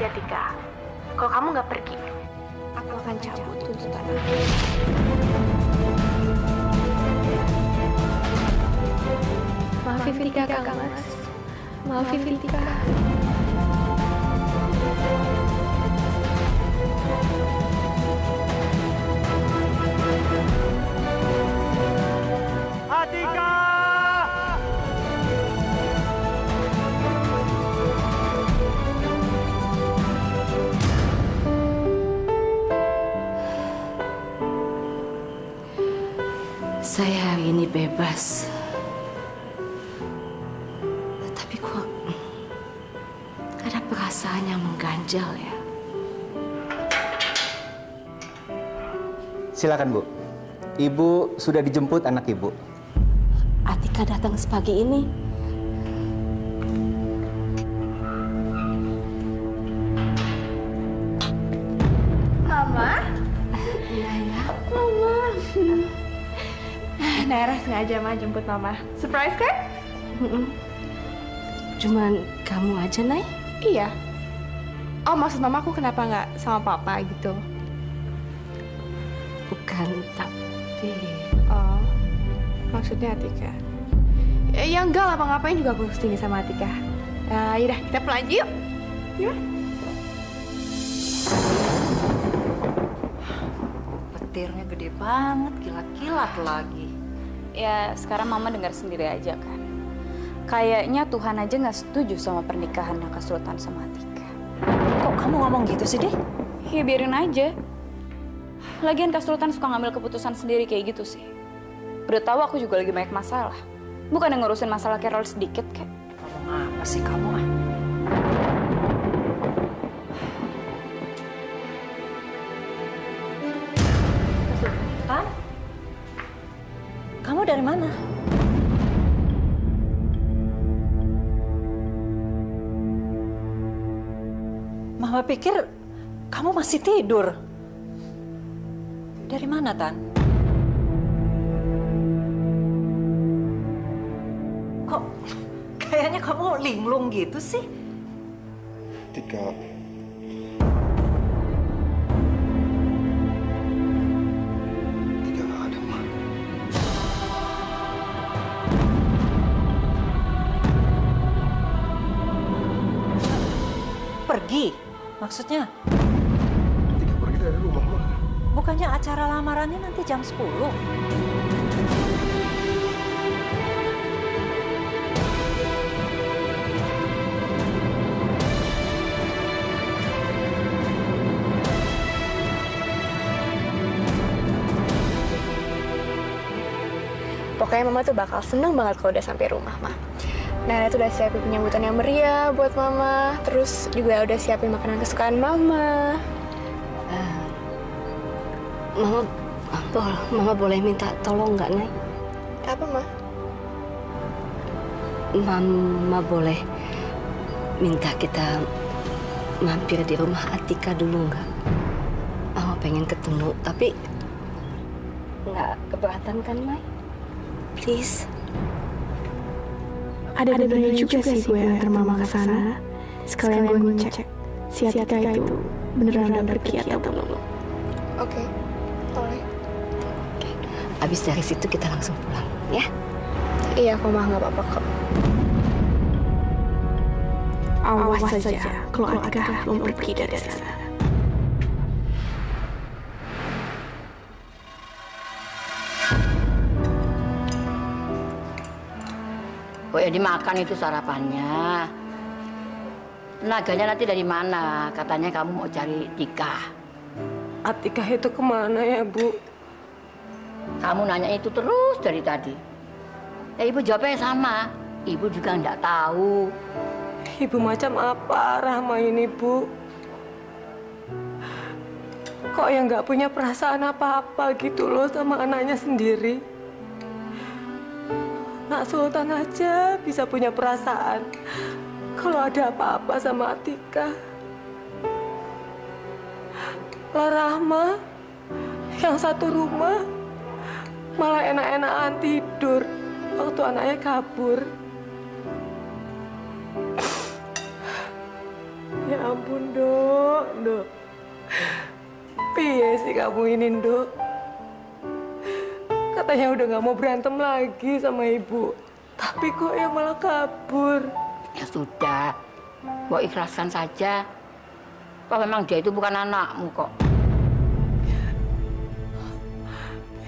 ya, Tika. Kalau kamu nggak pergi, aku akan cabut tuntutan aku. Maafin Tika, Kang Mas. Maafin Tika. Atika! Saya hari ini bebas. Tapi kok ada perasaan yang mengganjal ya? Silakan, Bu. Ibu sudah dijemput anak Ibu. Atika datang sepagi ini. Mama? Iya ya. Mama. Naira sengaja Ma jemput Mama. Surprise kan? Cuman kamu aja, Nay? Iya. Oh, maksud Mama aku kenapa nggak sama Papa gitu? Bukan, tapi... Oh, maksudnya Atika. Ya enggak lah, ngapain juga aku kesini sama Atika. Yaudah, kita pulang aja yuk. Yuk. Petirnya gede banget, kilat-kilat lagi. Ya, sekarang Mama dengar sendiri aja kan. Kayaknya Tuhan aja nggak setuju sama pernikahannya Kak Sultan sama Atika. Kok kamu ngomong gitu sih, Deh? Ya, biarin aja. Lagian Kak Sultan suka ngambil keputusan sendiri kayak gitu sih. Udah tahu aku juga lagi banyak masalah. Bukan yang ngurusin masalah Carol sedikit, Kak. Ngomong apa sih kamu, ah? Kak Sultan? Kamu dari mana? Mama pikir kamu masih tidur. Dari mana, Tan? Kok kayaknya kamu linglung gitu sih? Tika. Tika nggak ada, Ma. Pergi? Maksudnya? Tika pergi dari rumah, Ma. Bukannya acara lamarannya nanti jam 10? Pokoknya Mama tuh bakal seneng banget kalau udah sampai rumah, Ma. Naira tuh udah siapin penyambutan yang meriah buat Mama. Terus juga udah siapin makanan kesukaan Mama. Mama boleh minta tolong nggak, Nay? Apa, Ma? Mama boleh minta kita mampir di rumah Atika dulu nggak? Mama pengen ketemu, tapi nggak keberatan kan, Nay? Please. Ada benernya juga sih gue antar Mama ke sana. Sekalian gue ngecek si Atika itu beneran udah pergi atau belum. Oke, boleh. Abis dari situ kita langsung pulang, ya? Iya, Mama nggak apa-apa kok. Awas saja kalau Atika belum pergi dari sana. Kok ya dimakan itu sarapannya? Tenaganya nanti dari mana? Katanya kamu mau cari Tika. Atika itu kemana ya, Bu? Kamu nanya itu terus dari tadi. Ya Ibu jawabnya sama. Ibu juga nggak tahu. Ibu macam apa Rahma ini, Bu? Kok yang nggak punya perasaan apa-apa gitu loh sama anaknya sendiri? Nak Sultan aja bisa punya perasaan kalau ada apa-apa sama Atika. Lah Rahma, yang satu rumah malah enak-enakan tidur waktu anaknya kabur. Ya ampun, Dok. Nduk. Piye sih kamu ini, Nduk? Katanya udah nggak mau berantem lagi sama ibu. Tapi kok ya malah kabur. Ya sudah, mau ikhlaskan saja. Toh memang dia itu bukan anakmu kok.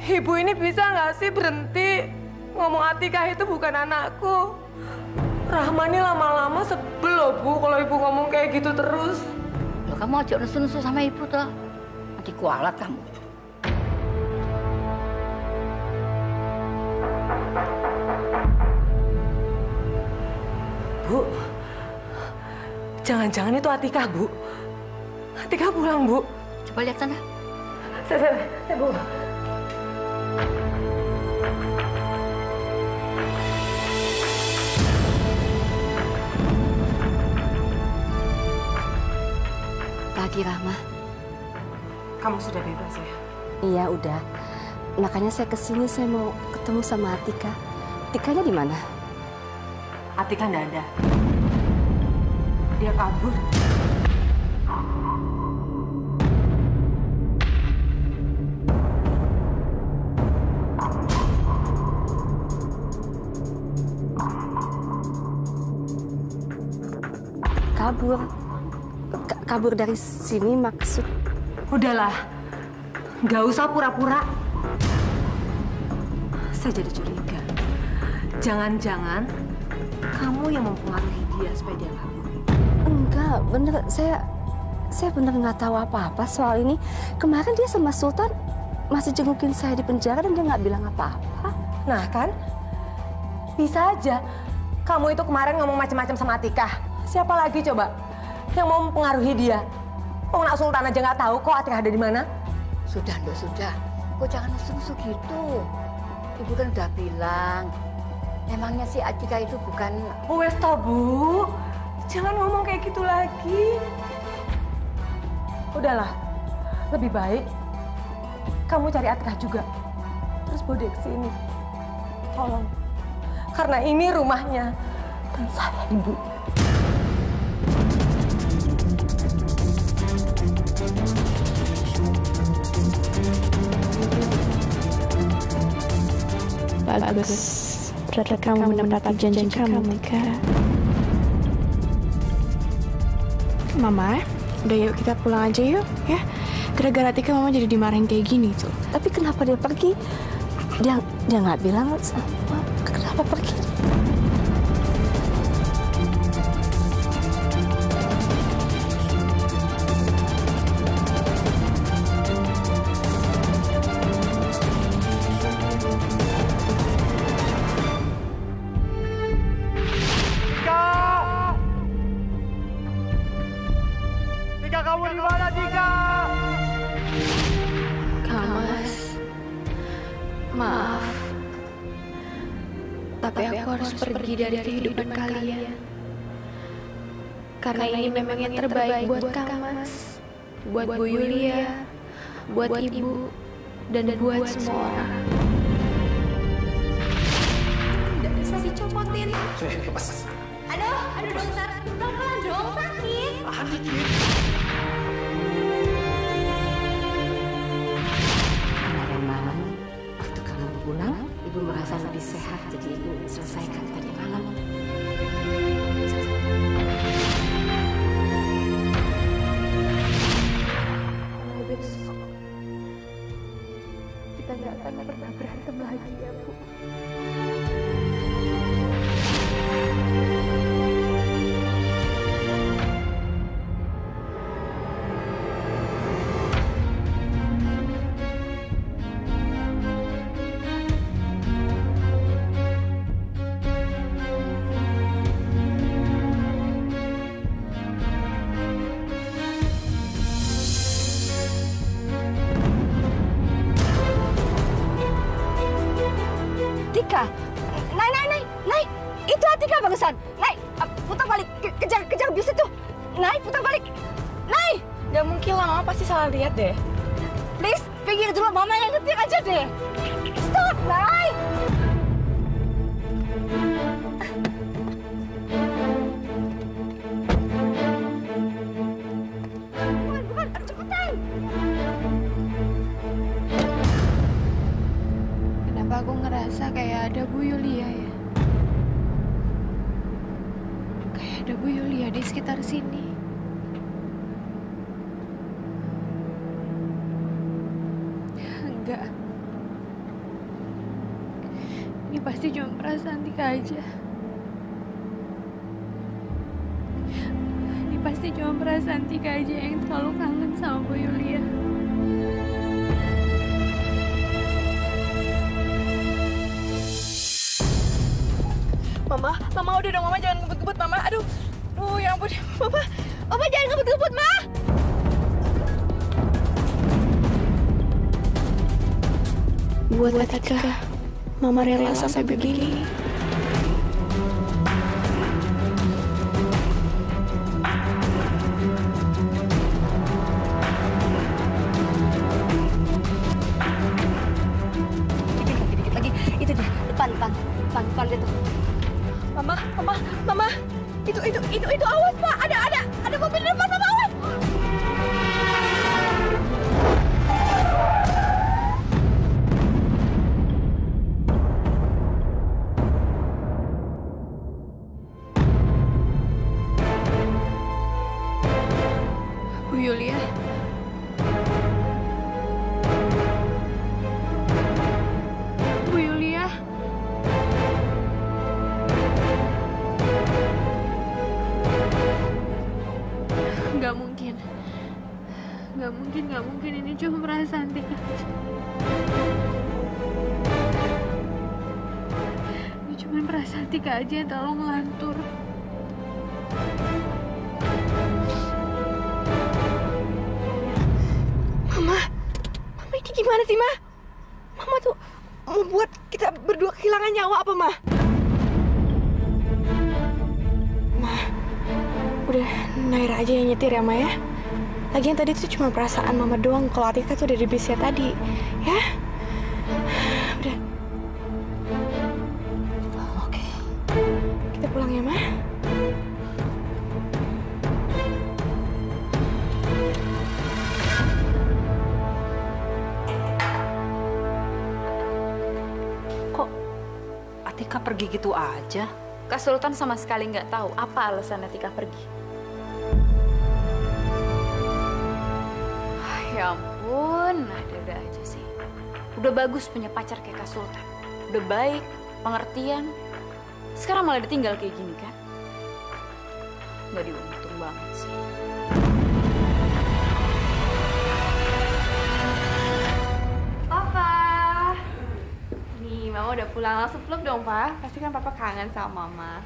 Ibu ini bisa nggak sih berhenti ngomong Atika itu bukan anakku? Rahmani lama-lama sebel loh, Bu, kalau ibu ngomong kayak gitu terus. Loh, kamu ajak nusu-nusu sama ibu toh. Nanti kualat kamu. Bu, jangan-jangan itu Atika, Bu. Atika pulang, Bu. Coba lihat sana. Saya, Bu. Pagi, Rahma. Kamu sudah bebas ya? Iya, udah. Makanya saya kesini, saya mau ketemu sama Atika. Atikanya di mana? Atika nggak ada. Dia kabur. Kabur. Kabur dari sini maksud? Udahlah, nggak usah pura-pura. Saya jadi curiga. Jangan-jangan kamu yang mempengaruhi dia supaya dia kabur. Enggak, bener. Saya bener nggak tahu apa-apa soal ini. Kemarin dia sama Sultan masih jengukin saya di penjara dan dia nggak bilang apa-apa. Nah kan, bisa aja kamu itu kemarin ngomong macam-macam sama Atika. Siapa lagi coba yang mau mempengaruhi dia? Oh, nak Sultan aja nggak tahu kok Atika ada di mana. Sudah, Nduk, sudah. Kok jangan nusu-nusu gitu. Ibu kan udah bilang, emangnya si Atika itu bukan... Wes toh, Bu. Jangan ngomong kayak gitu lagi. Udahlah, lebih baik kamu cari Atika juga. Terus bawa dia ke sini. Tolong. Karena ini rumahnya. Dan saya ibu. Bagus. Berarti kamu menepati janji kamu, Mika. Mama, udah yuk kita pulang aja yuk, ya. Gara-gara Tika Mama jadi dimarahin kayak gini tuh. Tapi kenapa dia pergi? Dia nggak bilang sama kenapa pergi? Pergi dari kehidupan kalian. Karena ini memang yang terbaik buat Kamas, buat Bu Yulia, buat Ibu, dan buat semua orang. Tidak bisa dicopotin. Aduh dokter, pelan-pelan dong, sakit. Kemarin malam, waktu kamu pulang, Ibu merasa lebih sehat, jadi Ibu selesaikan tadi malam. Besok kita nggak akan pernah berantem lagi ya, Bu. Atika, naik, itu Atika bagusan. Naik, putar balik, kejar bis itu. Naik, putar balik, naik. Gak mungkin lah, Mama pasti salah lihat deh. Please, pinggir dulu, Mama yang nyetir aja deh. Stop, naik. ada Bu Yulia ya. Kayak ada Bu Yulia di sekitar sini. Enggak. Ini pasti cuma perasaan Tika aja. Ini pasti cuma perasaan Tika aja yang terlalu kangen sama Bu Yulia. Mama udah dong, Mama jangan ngebut-ngebut, Mama. Aduh, ya ampun, Mama jangan ngebut-ngebut, Ma. Buat Tika, Mama rela sampai begini. Dikit lagi, itu dia, depan itu. Mama, itu awas, Pak. Ada mobil depan, Mama, awas. Bu Yulia. Bu Yulia. Nggak mungkin ini cuma perasaan Tika. Ini cuma perasaan Tika aja yang terlalu ngelantur. Mama ini gimana sih, Ma? Mama tuh mau buat kita berdua kehilangan nyawa apa, Ma? Ma, udah Naira aja yang nyetir ya, Ma ya? Lagian tadi itu cuma perasaan Mama doang kalau Atika tuh udah di bisnya tadi, ya? Udah. Oke. Kita pulang ya, Ma? Kok Atika pergi gitu aja? Kak Sultan sama sekali nggak tahu apa alasan Tika pergi. Ya ampun, ada aja sih. Udah bagus punya pacar kayak Kak Sultan. Udah baik, pengertian. Sekarang malah ditinggal kayak gini kan? Nggak diuntung banget sih. Papa! Nih, Mama udah pulang. Langsung peluk dong, Pa. Pasti kan Papa kangen sama Mama.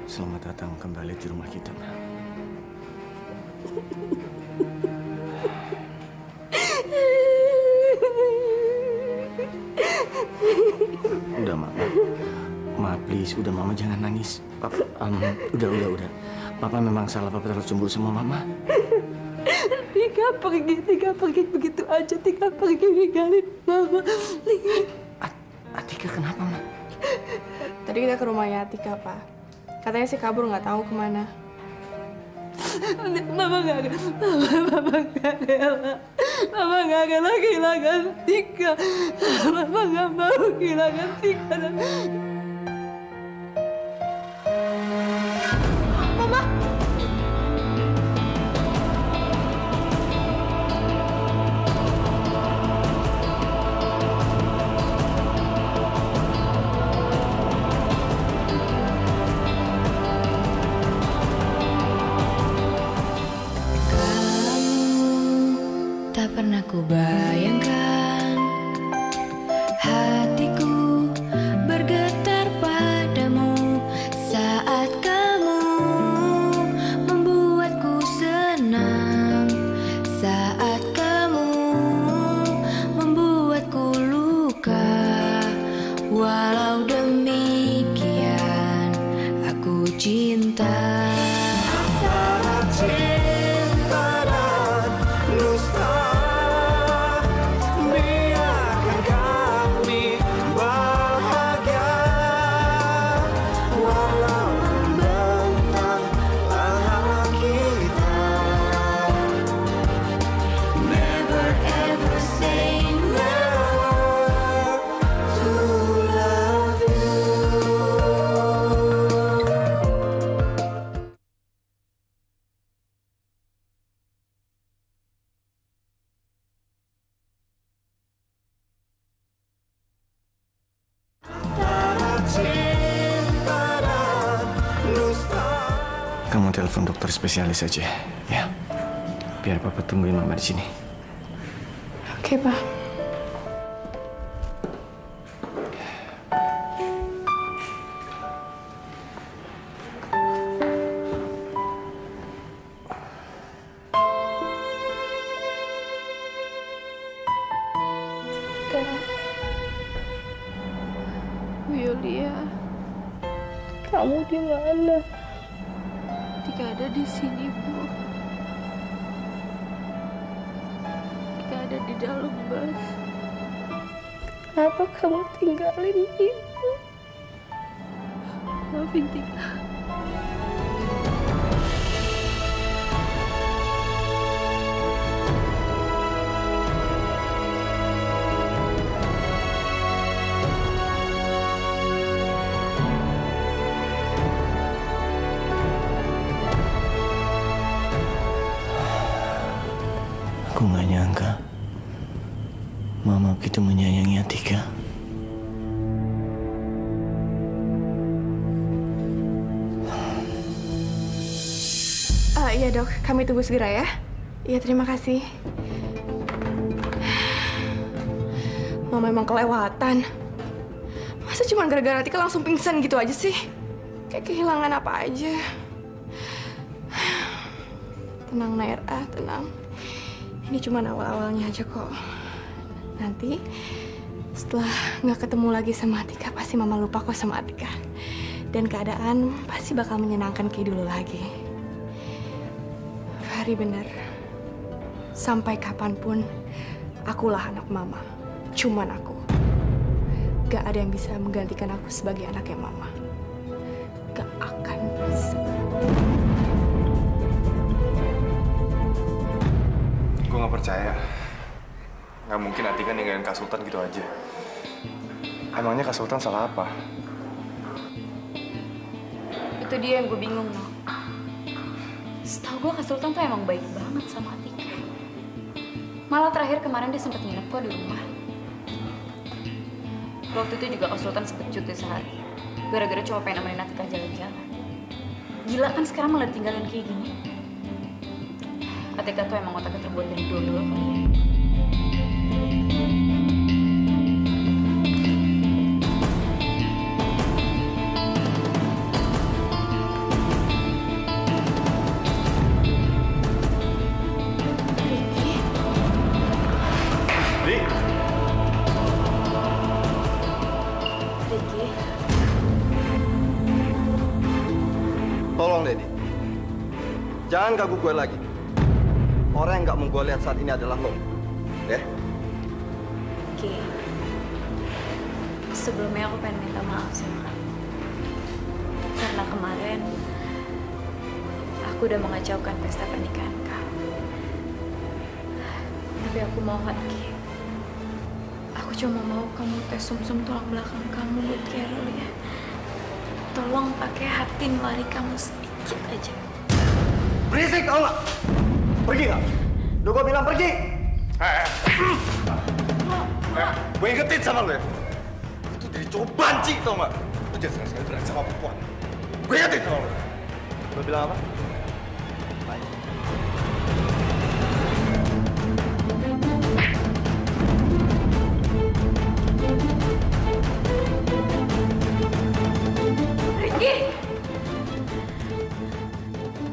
Selamat datang kembali di rumah kita, Ma. Udah, Ma, please, udah Mama jangan nangis. Papa, udah. Papa memang salah, Papa terlalu cemburu sama Mama. Tika pergi begitu aja. Tika pergi ninggalin Mama. Atika kenapa, Ma? Tadi kita ke rumahnya Atika, Pa. Katanya sih kabur, nggak tahu kemana. Mama nggak rela kehilangan Tika. Mama nggak mau kehilangan Tika. Mama! Tak pernah ku bayangkan hatiku bergetar padamu saat kamu membuatku senang, saat kamu membuatku luka. Walau demikian aku cinta. telepon dokter spesialis aja, ya. Biar Papa tungguin Mama di sini. Oke, Pak. Bu Yulia, Kamu di mana? Tika ada di sini, Bu. Tika ada di dalam bus. Kenapa kamu tinggalin Ibu? Maafin Tika. Aku nggak nyangka Mama begitu menyayangi Atika. Iya dok, kami tunggu segera ya. Iya terima kasih. Mama memang kelewatan. Masa cuma gara-gara Atika langsung pingsan gitu aja sih? Kayak kehilangan apa aja. Tenang Naira, tenang. Ini cuma awal-awalnya aja kok. Nanti setelah nggak ketemu lagi sama Atika, pasti Mama lupa kok sama Atika. Dan keadaan pasti bakal menyenangkan kayak dulu lagi. Fahri bener. Sampai kapanpun, akulah anak Mama. Cuman aku. Gak ada yang bisa menggantikan aku sebagai anaknya Mama. Gak akan bisa. Gue gak percaya. Gak mungkin Atika ninggalin Kak Sultan gitu aja. Emangnya Kak Sultan salah apa? Itu dia yang gue bingung, no. Setahu gue Kak Sultan tuh emang baik banget sama Atika. Malah terakhir kemarin dia sempat nginep kok di rumah. Waktu itu juga Kak Sultan sempet cuti sehari. Gara-gara cuma pengen nemenin Atika jalan-jalan. Gila kan sekarang malah tinggalin kayak gini. Atika tuh emang otaknya terbuat dari dodol kali ya. Tolong, Dedi. Jangan ganggu gue lagi. Orang yang nggak mau gue lihat saat ini adalah lo. Ya? Oke. Sebelumnya aku pengen minta maaf sama kamu. Karena kemarin aku udah mengacaukan pesta pernikahan kamu. Tapi aku mohon, Ki. Aku cuma mau kamu tes sum-sum tulang belakang kamu buat Carol ya. Tolong pakai hati nurani kamu sedikit aja. Berisik, tau nggak? Pergi nggak? Udah gue bilang pergi. Gue ingetin sama lo ya. Itu jadi cowok banci, tau nggak? Lo jangan sekali-sekali berani sama perempuan. Gue ingetin sama lo. Gue bilang apa?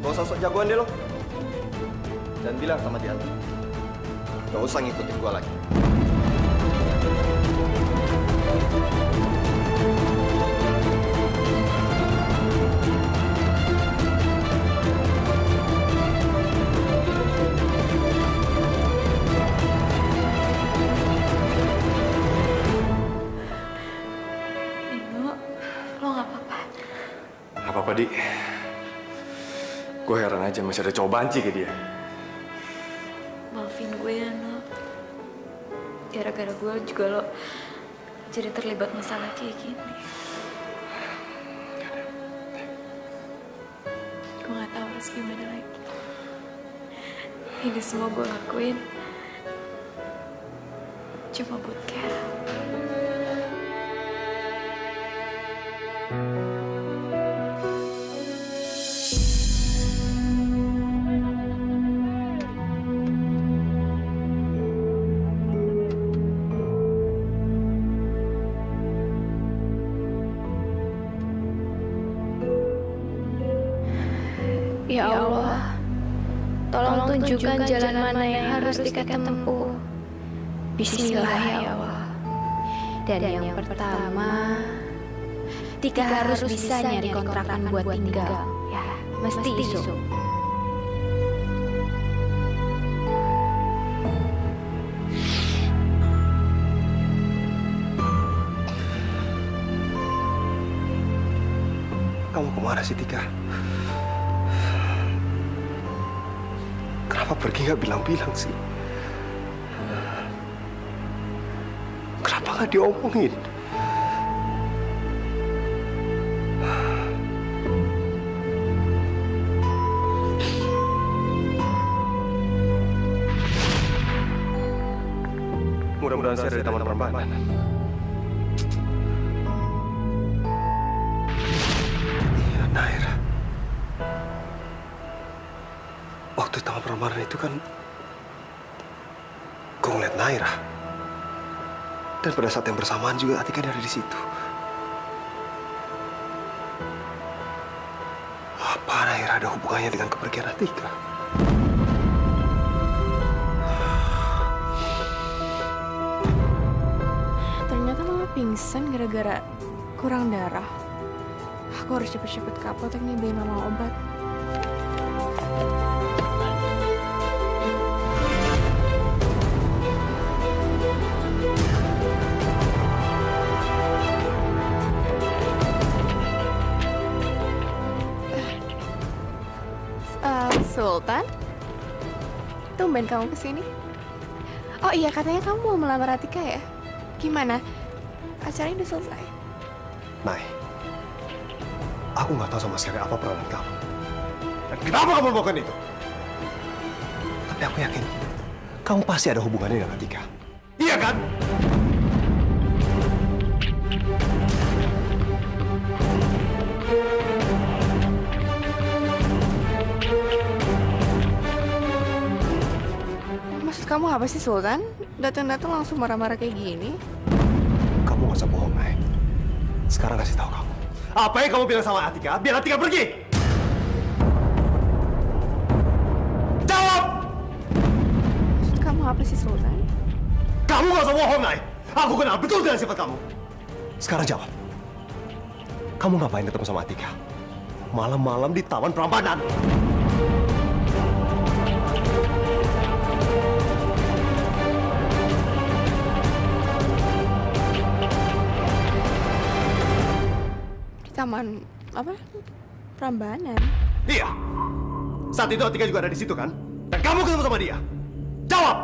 Gak usah sok jagoan deh lo. Dan bilang sama dia, gak usah ngikutin gua lagi. Nino, lo gak apa-apa? Gak apa-apa, Di. Gue heran aja masih ada cowok banci kayak dia. Maafin gue ya, No. Gara-gara gue juga lo jadi terlibat masalah kayak gini. Gue gak tahu harus gimana lagi. Ini semua gue lakuin cuma buat Carol. tolong tunjukkan jalan mana yang harus Tika tempuh. Bismillah ya Allah. Dan yang pertama, Tika harus bisa nyari kontrakan buat tinggal. Ya, mesti isu. Kamu kemana sih, Tika? Kenapa pergi nggak bilang-bilang sih? Kenapa nggak diomongin? Mudah-mudahan saya dari Taman Prambanan. Iya, Naira. Waktu Taman Prambanan itu kan gue ngeliat Naira. Dan pada saat yang bersamaan juga Atika ada di situ. Apa Naira ada hubungannya dengan kepergian Atika? Ternyata mama pingsan gara-gara kurang darah. Aku harus cepet-cepet ke apotek nih beliin mama obat. Sultan? Tumben kamu kesini? Oh iya, katanya kamu mau melamar Atika ya? Gimana? Acaranya udah selesai? Nay, aku nggak tahu sama sekali apa peranan kamu. Dan kenapa kamu melakukan itu? Tapi aku yakin, kamu pasti ada hubungannya dengan Atika. Iya kan? Maksud kamu apa sih, Sultan? Datang-datang langsung marah-marah kayak gini? Kamu nggak usah bohong, Nay. Sekarang kasih tahu kamu. Apa yang kamu bilang sama Atika? Biar Atika pergi. Jawab! Maksud kamu apa sih, Sultan? Kamu nggak usah bohong, Nay. Aku kenal betul dengan sifat kamu. Sekarang jawab. Kamu ngapain ketemu sama Atika? Malam-malam di Taman Prambanan. Taman apa? Prambanan. Iya. Saat itu Atika juga ada di situ kan? Dan kamu ketemu sama dia. Jawab.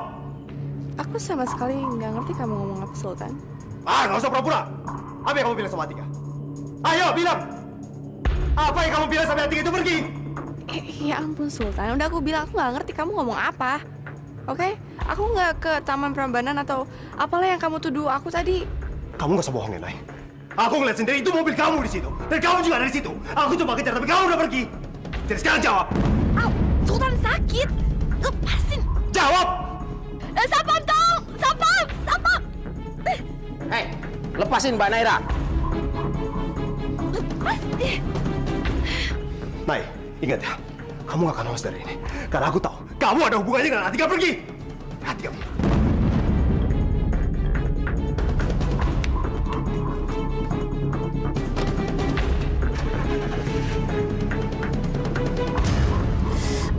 Aku sama sekali nggak ngerti kamu ngomong apa, Sultan. Nggak usah pura-pura. Apa yang kamu bilang sama Atika? Ayo bilang. Apa yang kamu bilang sampai Atika itu pergi? Ya ampun, Sultan. Udah aku bilang aku nggak ngerti kamu ngomong apa. Oke? Aku nggak ke Taman Prambanan atau apalah yang kamu tuduh aku tadi. Kamu nggak usah bohong ya, Nay. Aku ngeliat sendiri itu mobil kamu di situ. Dan kamu juga ada di situ. Aku coba kejar tapi kamu udah pergi. Jadi sekarang jawab. Sultan sakit. Lepasin. Jawab. Sapam dong. Sapam. Sapam. Hei, lepasin Mbak Naira. Nay, ingat ya. Kamu gak akan lolos dari ini. Karena aku tahu kamu ada hubungannya dengan Atika. Pergi. Atika.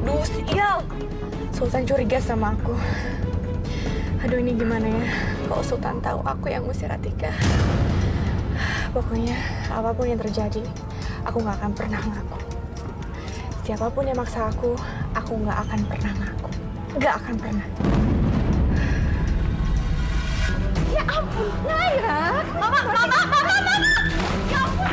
Duh, sial. Sultan curiga sama aku. Aduh, ini gimana ya? Kalau Sultan tahu aku yang ngusir Atika. Pokoknya apapun yang terjadi, aku nggak akan pernah ngaku. Siapapun yang maksa aku nggak akan pernah ngaku. Nggak akan pernah. Ya ampun, Naira. Mama. Ya ampun.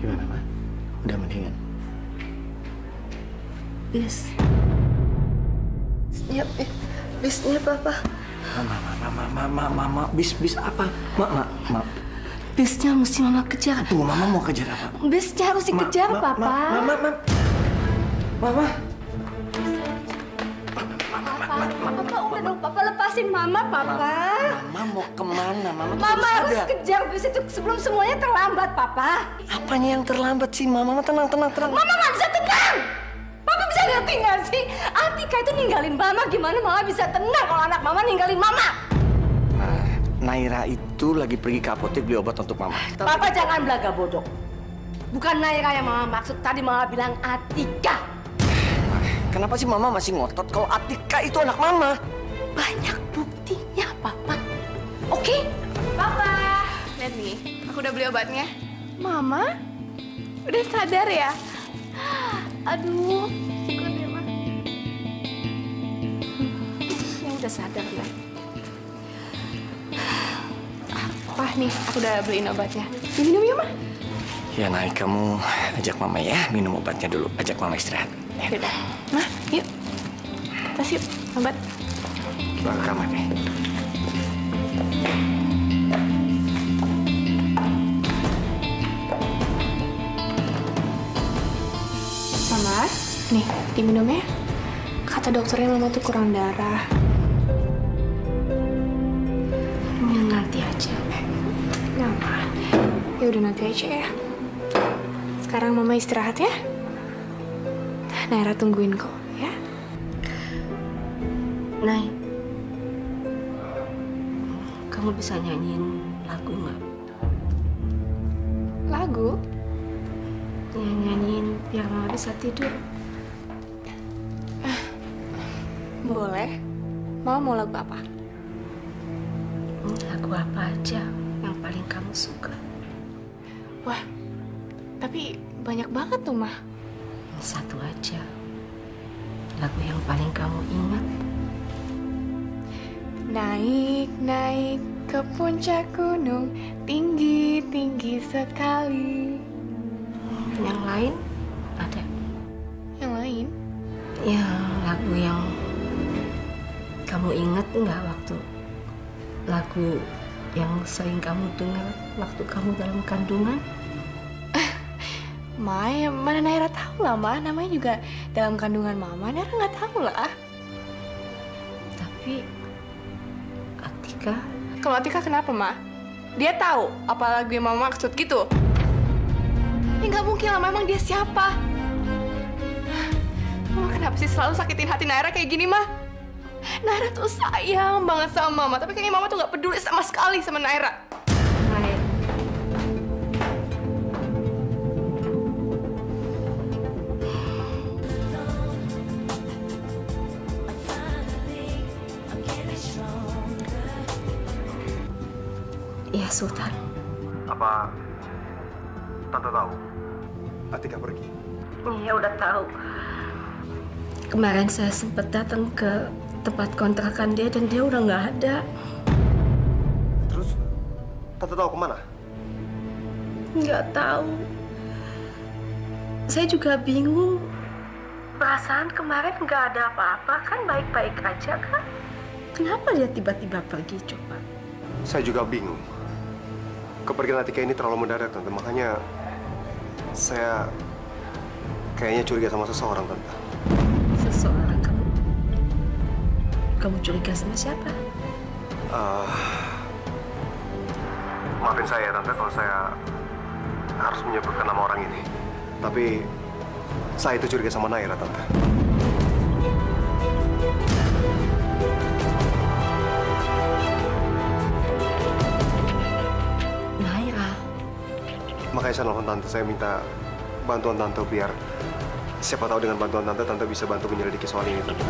Gimana, Ma? Udah mendingan? Bisnya Papa. Mama, bis apa? Ma. Bisnya mesti Mama kejar. Tuh, Mama mau kejar apa? Bisnya harus dikejar, Papa. Mama. Papa, udah dong, Papa lepasin Mama, Papa. Mama mau kemana? Mama harus kejar bis itu sebelum semuanya terlambat, Papa. Apanya yang terlambat sih, Mama? Tenang. Mama nggak bisa tenang. Papa bisa ngerti nggak sih? Atika itu ninggalin Mama, gimana Mama bisa tenang kalau anak Mama ninggalin Mama? Naira itu lagi pergi ke apotek beli obat untuk Mama. Papa jangan belaga bodoh. Bukan Naira yang Mama maksud. Tadi Mama bilang Atika. Kenapa sih Mama masih ngotot kalau Atika itu anak Mama? Banyak buktinya, Papa. Oke? Papa, lihat nih, aku udah beli obatnya. Mama, udah sadar ya? Aduh, syukur deh, Ma. Yang udah sadar lah. Wah nih, aku udah beliin obatnya. Diminum ya, Ma? Ya, Nay, kamu ajak Mama ya minum obatnya dulu. Ajak Mama istirahat. Ya udah. Ma, yuk. Tas yuk, obat. Bawa ke kamar deh. Mama, nih, diminum ya. Kata dokternya Mama tuh kurang darah. Nanti aja. Kenapa? Ya udah nanti aja ya. Sekarang Mama istirahat ya. Naira tungguin kok, ya. Nay, kamu bisa nyanyiin lagu nggak? Lagu? Ya, nyanyiin biar Mama bisa tidur. Boleh. Mama mau lagu apa? Lagu apa aja yang paling kamu suka? Wah, tapi banyak banget tuh, Ma. Satu aja. Lagu yang paling kamu ingat. Naik ke puncak gunung, tinggi sekali. Yang lain ada? Yang lain? Ya, lagu yang kamu ingat nggak waktu lagu yang sering kamu dengar waktu kamu dalam kandungan? Ma, mana Naira tahu lah, Ma. Namanya juga dalam kandungan Mama. Naira nggak tahu lah. Tapi Atika? Kalau Atika kenapa, Ma? Dia tahu apa lagu yang Mama maksud gitu? Ya nggak mungkin lah, memang dia siapa? Mama kenapa sih selalu sakitin hati Naira kayak gini, Ma? Naira tuh sayang banget sama Mama, tapi kayaknya Mama tuh nggak peduli sama sekali sama Naira. Iya, Sultan. Apa Tante tahu Atika pergi? Iya, udah tahu. Kemarin saya sempat datang ke tempat kontrakan dia dan dia udah nggak ada. Terus Tante tahu kemana? Nggak tahu. Saya juga bingung. Perasaan kemarin nggak ada apa-apa kan, baik-baik aja kan? Kenapa dia tiba-tiba pergi coba? Saya juga bingung. Kepergian Atika ini terlalu mendadak, Tante. Makanya saya kayaknya curiga sama seseorang, Tante. Seseorang? Kamu curiga sama siapa? Maafin saya, Tante, kalau saya harus menyebutkan nama orang ini. Tapi saya itu curiga sama Naira, Tante. Naira? Makanya saya nelfon Tante. Saya minta bantuan Tante biar siapa tahu dengan bantuan Tante, Tante bisa bantu menyelidiki soal ini, Tante.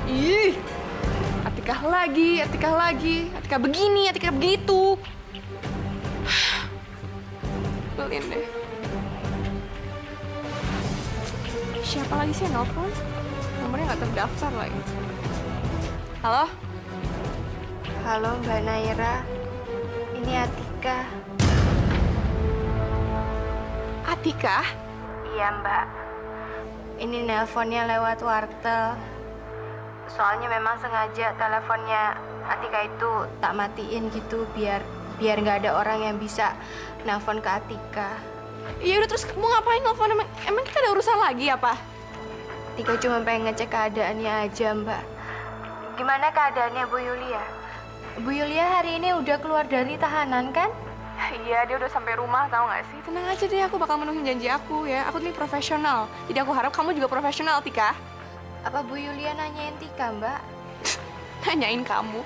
Ih, Atika lagi, Atika begini, Atika begitu. Belin deh. Siapa lagi sih yang nelfon? Nomornya nggak terdaftar lagi. Halo? Halo, Mbak Naira. Ini Atika. Atika? Iya, Mbak. Ini nelponnya lewat wartel. Soalnya memang sengaja teleponnya Atika itu tak matiin gitu biar nggak ada orang yang bisa nelpon ke Atika. Ya udah, terus kamu ngapain nelpon? Emang kita ada urusan lagi apa? Atika cuma pengen ngecek keadaannya aja, Mbak. Gimana keadaannya Bu Yulia? Bu Yulia hari ini udah keluar dari tahanan kan? Iya, dia udah sampai rumah, tahu nggak sih? Tenang aja deh, aku bakal menuhin janji aku ya. Aku nih profesional. Jadi aku harap kamu juga profesional, Tika. Apa Bu Yulia nanyain Tika, Mbak? Nanyain kamu?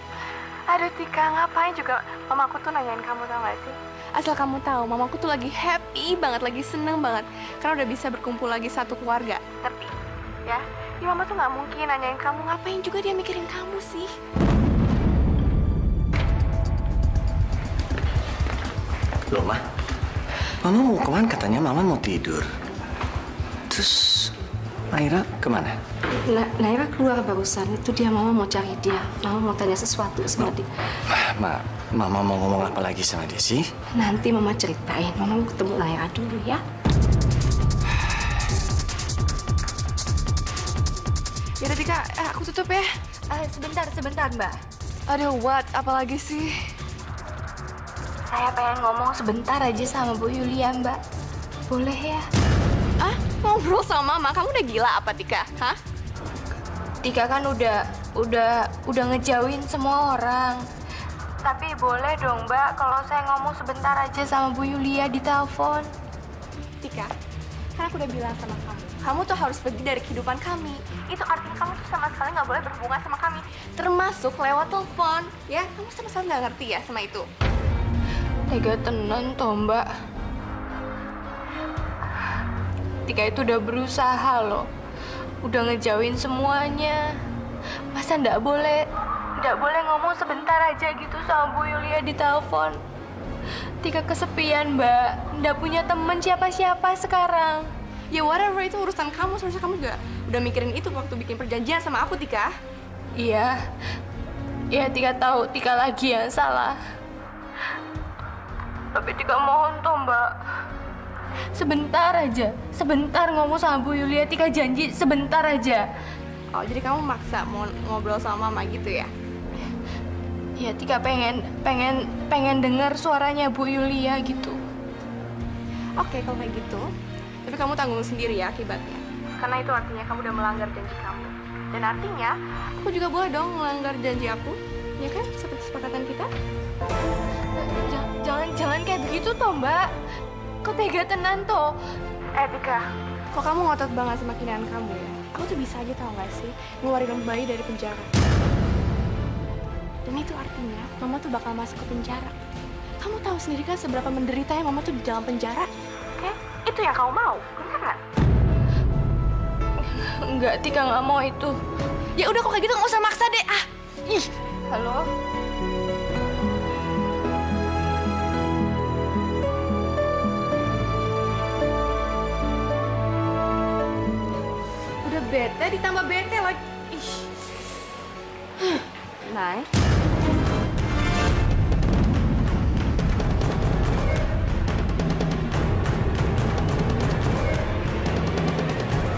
Aduh, Tika, ngapain juga mamaku tuh nanyain kamu, tahu nggak sih? Asal kamu tahu, mamaku tuh lagi happy banget, lagi seneng banget. Karena udah bisa berkumpul lagi satu keluarga. Ngerti? Ya? Ya, mama tuh nggak mungkin nanyain kamu. Ngapain juga dia mikirin kamu sih? Loh, Ma. Mama mau kemana? Katanya Mama mau tidur. Terus Naira kemana? Naira keluar barusan. Itu dia, Mama mau cari dia. Mama mau tanya sesuatu sama dia. Mama mau ngomong apa lagi sama dia sih? Nanti Mama ceritain. Mama mau ketemu Naira dulu ya. Ya udah, Tika, aku tutup ya. Sebentar, Mbak. Aduh, what? Apalagi sih? Saya pengen ngomong sebentar aja sama Bu Yulia, Mbak. Boleh ya? Ah, ngobrol sama Mama? Kamu udah gila apa, Tika? Hah? Tika kan udah ngejauhin semua orang. Tapi boleh dong, Mbak, kalau saya ngomong sebentar aja sama Bu Yulia di telepon. Tika, kan aku udah bilang sama kamu tuh harus pergi dari kehidupan kami. Itu artinya kamu tuh sama sekali nggak boleh berhubungan sama kami, termasuk lewat telepon. Ya, kamu sama sekali nggak ngerti ya sama itu. Tega tenan toh, Mbak. Tika itu udah berusaha loh, udah ngejauhin semuanya. Masa nggak boleh ngomong sebentar aja gitu sama Bu Yulia di telepon. Tika kesepian, Mbak. Nggak punya temen siapa-siapa sekarang. Ya whatever, itu urusan kamu. Seharusnya kamu juga udah mikirin itu waktu bikin perjanjian sama aku, Tika. Iya, Tika tahu Tika lagi yang salah. Tapi Tika mohon toh, Mbak. Sebentar ngomong sama Bu Yulia. Tika janji sebentar aja. Oh, jadi kamu maksa mau ngobrol sama Mama gitu ya? Ya, Tika pengen dengar suaranya Bu Yulia gitu. Oke, kalau kayak gitu. Tapi kamu tanggung sendiri ya akibatnya. Karena itu artinya kamu udah melanggar janji kamu. Dan artinya, aku juga boleh dong melanggar janji aku. Ya kan? Seperti kesepakatan kita. Jangan kayak begitu toh, Mbak. Kok tega tenan toh? Tika, kok kamu ngotot banget sama keinginan kamu ya? Aku tuh bisa aja, tau gak sih, ngeluarin bayi dari penjara. Dan itu artinya Mama tuh bakal masuk ke penjara. Kamu tahu sendiri kan seberapa menderitanya Mama tuh di dalam penjara? Oke? Itu yang kamu mau, bener kan? Enggak, Tika nggak mau itu. Ya udah, kok kayak gitu nggak usah maksa deh. Ah, ih, halo. Udah bete ditambah bete lagi. Ih. Nay.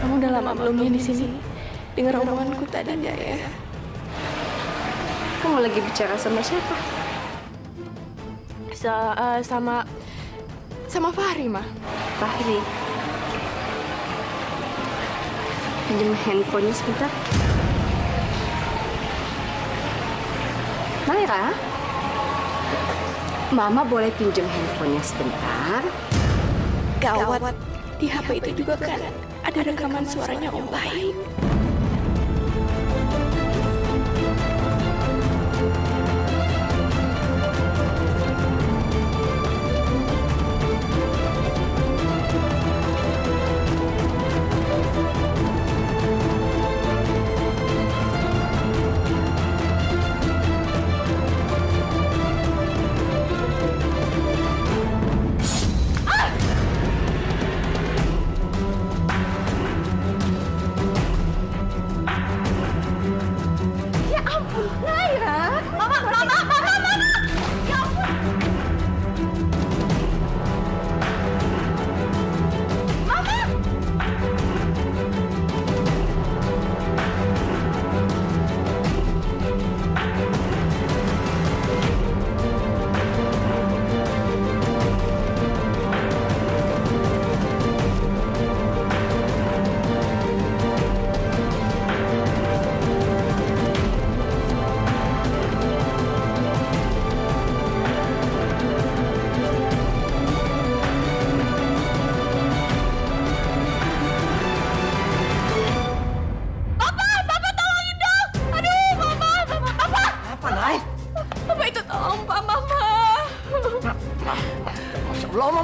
Kamu udah lama belum ya di sini? Dengar omonganku tadi nggak ya? Kamu lagi bicara sama siapa? Sama Fahri, Ma. Fahri. Pinjam handphonenya sebentar. Naira, Mama boleh pinjam handphonenya sebentar? Gawat, di HP itu juga kan ada rekaman suaranya Om Baik.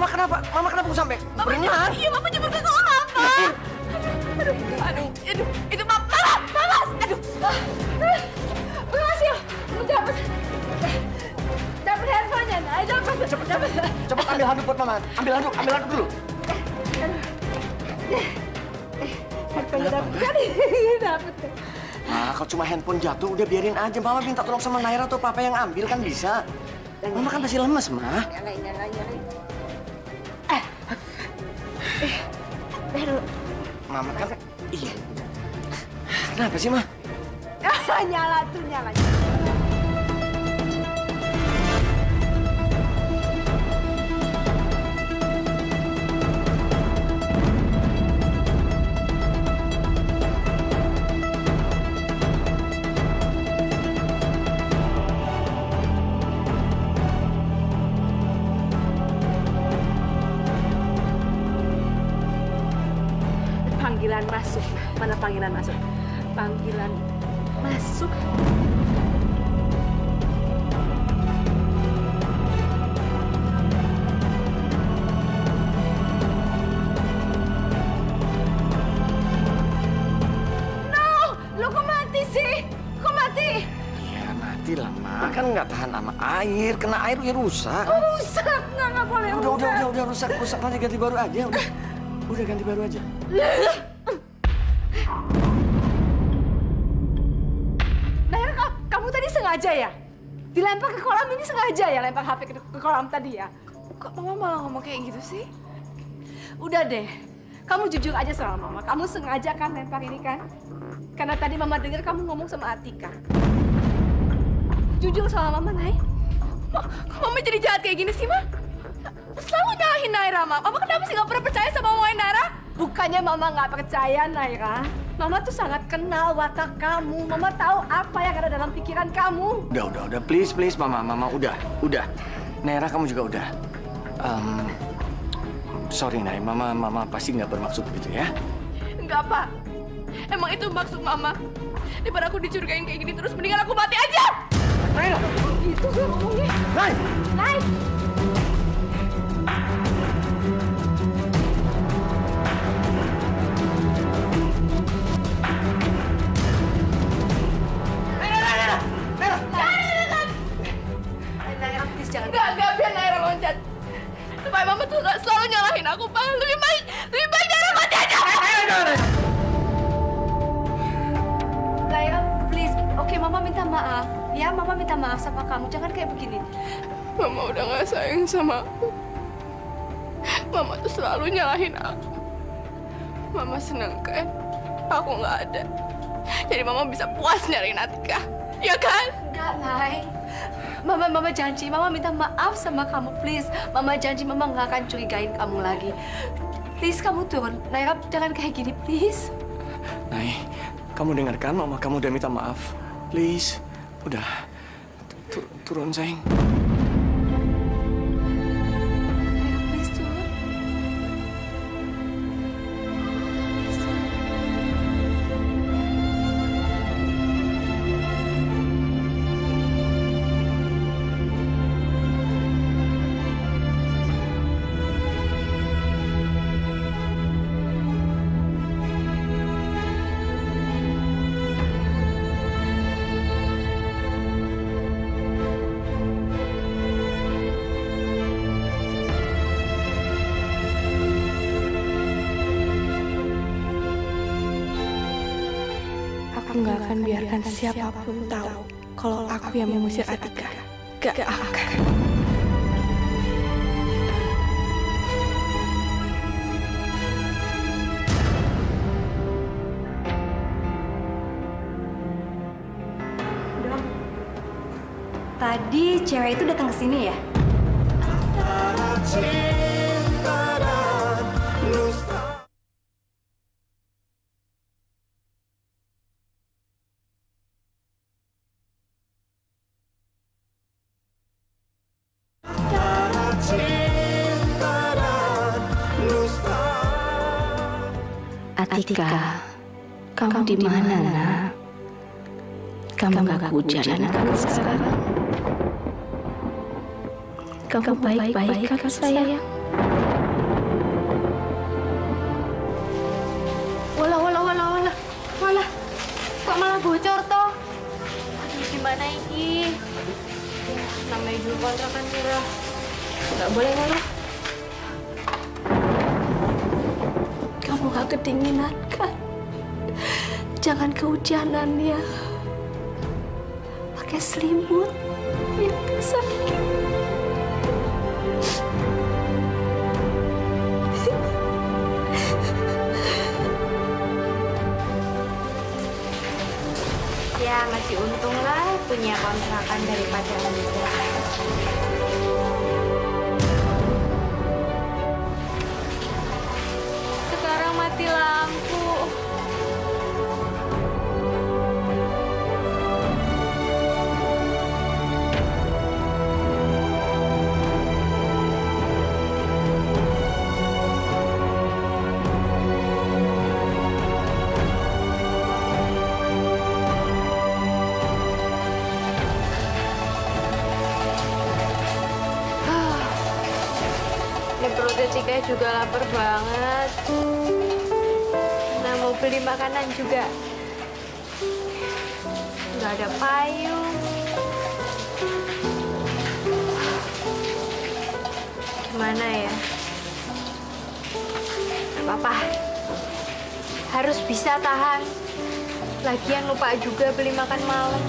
Mama kenapa? Mama kenapa sampai berenang? Iya, Mama jemput ke kolam, Pak. Aduh, itu Mama, aduh. Berhasil, dapat handphonenya, nah, Cepat ambil handuk buat Mama. Ambil handuk dulu. Handphonenya dapat. Nah, kalau cuma handphone jatuh, udah biarin aja. Mama minta tolong sama Naira atau Papa yang ambil kan bisa. Mama kan masih lemes, Ma. Mama kan... Iya. Kenapa sih, Ma? Nyala tuh, nyala. Panggilan masuk. Mana panggilan masuk? Panggilan masuk. No! Lo kok mati sih? Kok mati? Ya, mati lah, Ma. Kan nggak tahan sama air. Kena air ya rusak. Oh, rusak. Nggak boleh Udah rusak. Nanti ganti baru aja. Udah ganti baru aja. Naira, kamu tadi sengaja ya? Dilempar ke kolam ini sengaja ya? Lempar HP ke kolam tadi ya? Kok Mama malah ngomong kayak gitu sih? Udah deh, kamu jujur aja sama Mama. Kamu sengaja kan lempar ini kan? Karena tadi Mama dengar kamu ngomong sama Atika. Jujur sama Mama, Nay. Mama jadi jahat kayak gini sih, Ma? Selalu nyalahin Naira, Ma. Mama kenapa sih nggak pernah percaya sama omongan Naira? Bukannya Mama nggak percaya, Naira. Mama tuh sangat kenal watak kamu. Mama tahu apa yang ada dalam pikiran kamu. Udah. Please, Mama, udah. Naira, kamu juga udah. Sorry, Nay. Mama pasti nggak bermaksud begitu ya. Enggak, Pak. Emang itu maksud Mama. Daripada aku dicurigain kayak gini terus, mendingan aku mati aja. Naira! Itu gue ngomongnya. Nay! Enggak, biar Naira loncat. Supaya Mama tuh gak selalu nyalahin aku, Pak. Lebih baik Naira mati aja. Naira, please. Oke, Mama minta maaf. Ya, Mama minta maaf sama kamu. Jangan kayak begini. Mama udah gak sayang sama aku. Mama tuh selalu nyalahin aku. Mama seneng kan aku nggak ada. Jadi Mama bisa puas nyariin Atika. Ya kan? Enggak, Nay. Mama janji, Mama minta maaf sama kamu, please. Mama janji Mama nggak akan curigain kamu lagi. Please, kamu turun. Naira, jangan kayak gini, please. Nay, kamu dengarkan Mama, kamu udah minta maaf. Please, udah. Turun, sayang. Please, turun. Aku nggak akan biarkan siapapun tahu kalau aku yang mengusir Atika. Gak akan. Dok, tadi cewek itu datang ke sini ya? Atika, kamu di mana, Nak? Kamu gak kehujanan kan sekarang? Kamu baik-baik kan, sayang? kontrakan Mira. Nggak boleh ngeluh. Kamu nggak kedinginan kan? Jangan kehujanan ya. Pakai selimut biar nggak sakit. Ya masih untung lah punya kontrakan daripada enggak. Sekarang mati lampu. Perutnya Tika juga lapar banget. Nah, mau beli makanan juga. Nggak ada payung. Gimana ya? Nggak apa-apa. Harus bisa tahan. Lagian lupa juga beli makan malam.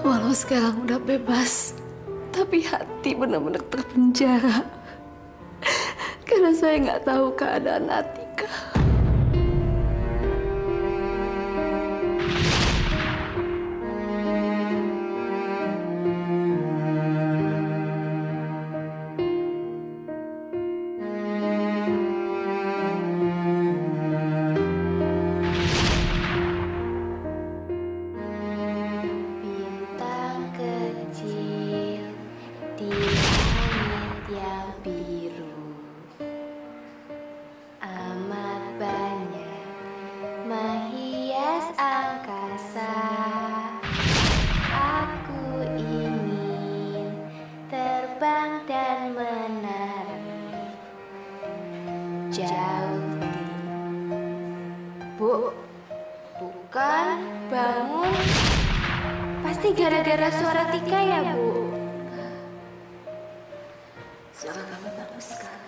Walau sekarang udah bebas, tapi hati benar-benar terpenjara. Karena saya nggak tahu keadaan Atika. Gara-gara suara Tika ya, Bu? Suara kamu bagus sekali.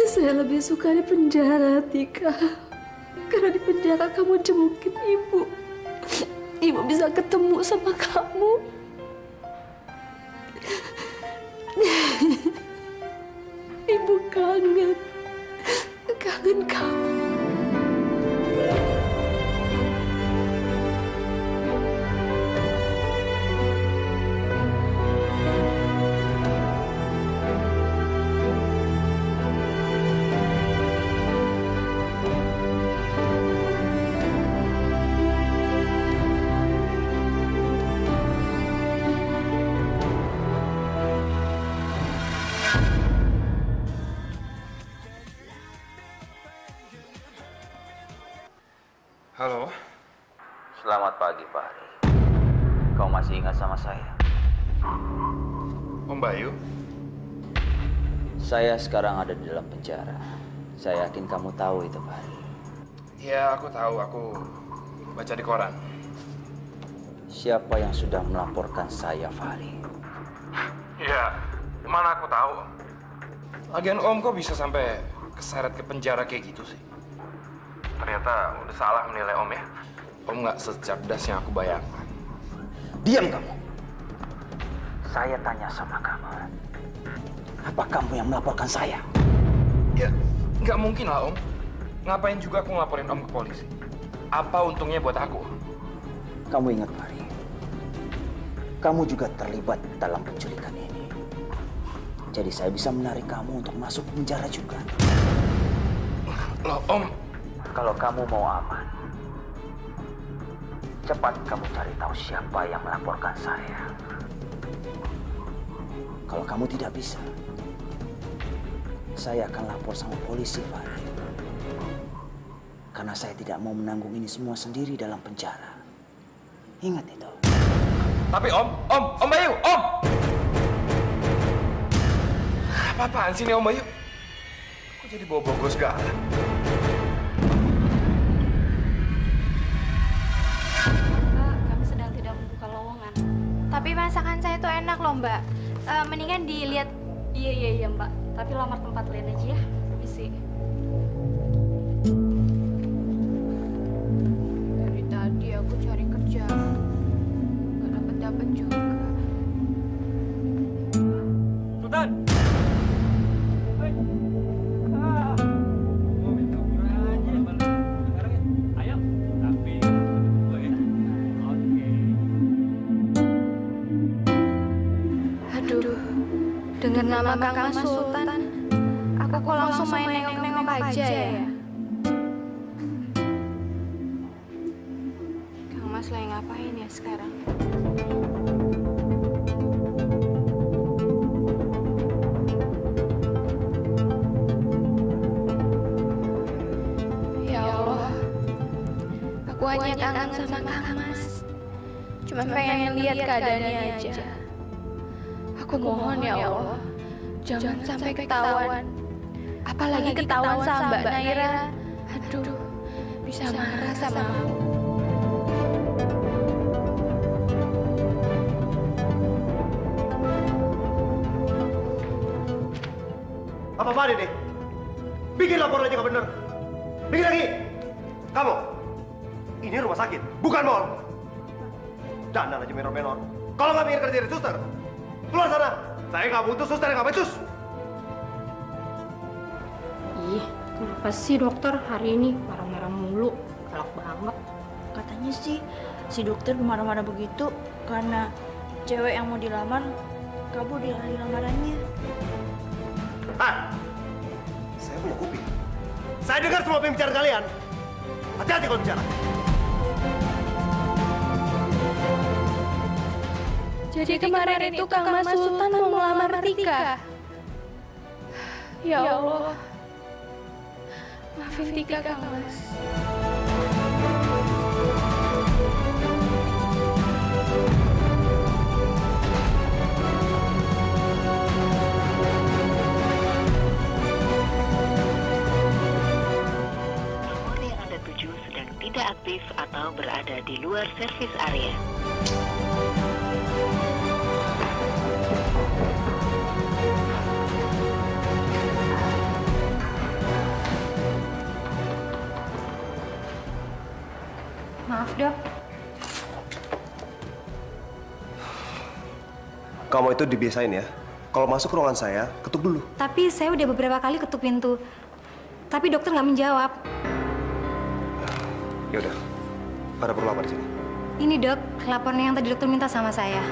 Saya lebih suka di penjara, Tika. Karena di penjara kamu jengukin Ibu. Ibu bisa ketemu sama kamu. Ibu kangen kamu. Halo. Selamat pagi, Pak Hari. Kau masih ingat sama saya? Om Bayu? Saya sekarang ada di dalam penjara. Saya yakin kamu tahu itu, Pak Hari. Ya, aku tahu. Aku baca di koran. Siapa yang sudah melaporkan saya, Fahri? Ya, mana aku tahu. Lagian Om kok bisa sampai keseret ke penjara kayak gitu sih? Ternyata udah salah menilai Om ya. Om nggak secerdas yang aku bayangkan. Diam kamu. Saya tanya sama kamu. Apa kamu yang melaporkan saya? Ya, nggak mungkin lah Om. Ngapain juga aku ngelaporin Om ke polisi? Apa untungnya buat aku? Kamu ingat, Fahri. Kamu juga terlibat dalam penculikan ini. Jadi saya bisa menarik kamu untuk masuk penjara juga. Loh, Om. Kalau kamu mau aman, cepat kamu cari tahu siapa yang melaporkan saya. Kalau kamu tidak bisa, saya akan lapor sama polisi, Fahri. Karena saya tidak mau menanggung ini semua sendiri dalam penjara. Ingat itu. Tapi Om Bayu, Om! Apa-apaan sih nih Om Bayu? Kok jadi bawa-bawa segala? Kami sedang tidak membuka lowongan. Tapi masakan saya tuh enak loh Mbak. Mendingan dilihat. Iya Mbak. Tapi lamar tempat lain aja ya. Permisi. Dari tadi aku cari kerja, nggak dapet juga. Sultan. Dengan nama Kang Mas Sultan, aku kok langsung main nengok-nengok aja ya? Kang Mas lagi ngapain ya sekarang? Ya Allah, aku hanya kangen sama Kang Mas. Cuma pengen lihat keadaannya aja. Aku mohon ya Allah, jangan sampai ketahuan. Apalagi ketahuan sama Mbak Naira. Aduh, bisa marah sama aku. Apa-apaan ini? Bikin laporan aja nggak bener. Bikin lagi. Kamu, ini rumah sakit, bukan mall. Dandan aja menor-menor. Kalau nggak mikir kerja jadi suster, keluar sana. Saya nggak butuh suster yang nggak becus. Ih, kenapa sih dokter hari ini marah-marah mulu? Galak banget. Katanya sih si dokter marah-marah begitu karena cewek yang mau dilamar kabur di lamarannya. Saya punya kuping. Saya dengar semua pembicaraan kalian. Hati-hati kalau bicara. Jadi kemarin itu Kang Mas Sultan mau melamar Tika. Ya Allah, maafin Tika Kang Mas. Nomor yang Anda tuju sedang tidak aktif atau berada di luar servis area. Maaf dok. Kamu itu dibiasain ya. Kalau masuk ruangan saya, ketuk dulu. Tapi saya udah beberapa kali ketuk pintu. Tapi dokter nggak menjawab. Ya udah, ada perlu apa di sini? Ini dok, laporan yang tadi dokter minta sama saya.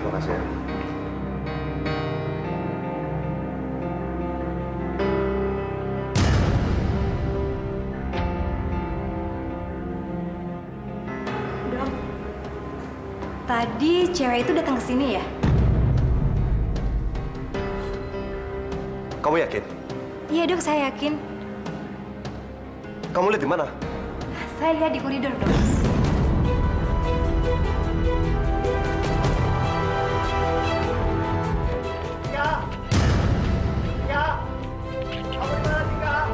Makasih ya. Dok, tadi cewek itu datang ke sini ya? Kamu yakin? Iya dok, saya yakin. Kamu lihat di mana? Saya lihat di koridor dok. Tika! Tika! Kamu di mana, Tika?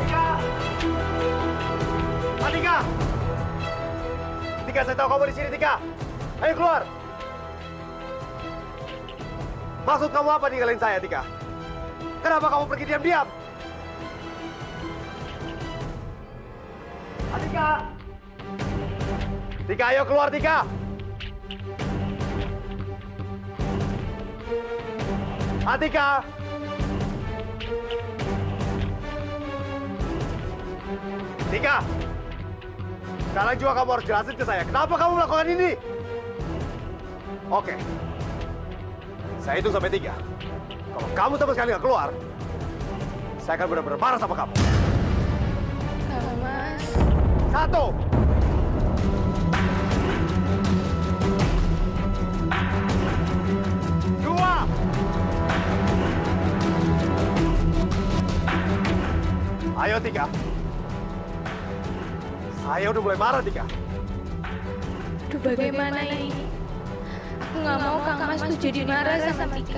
Tika! Tika! Tika, saya tahu kamu di sini, Tika. Ayo keluar. Maksud kamu apa ninggalin saya, Tika? Kenapa kamu pergi diam-diam? Tika! Tika, ayo keluar, Tika! Tika! Tika! Sekarang juga kamu harus jelasin ke saya, kenapa kamu melakukan ini? Oke. Saya hitung sampai 3. Kalau kamu sama sekali nggak keluar, saya akan benar-benar marah sama kamu. Kang Mas. 1. 2. Ayo, Tika. Saya udah mulai marah, Tika. Aduh, bagaimana ini? Aku Aku nggak mau Kang Mas tuh jadi marah sama Tika.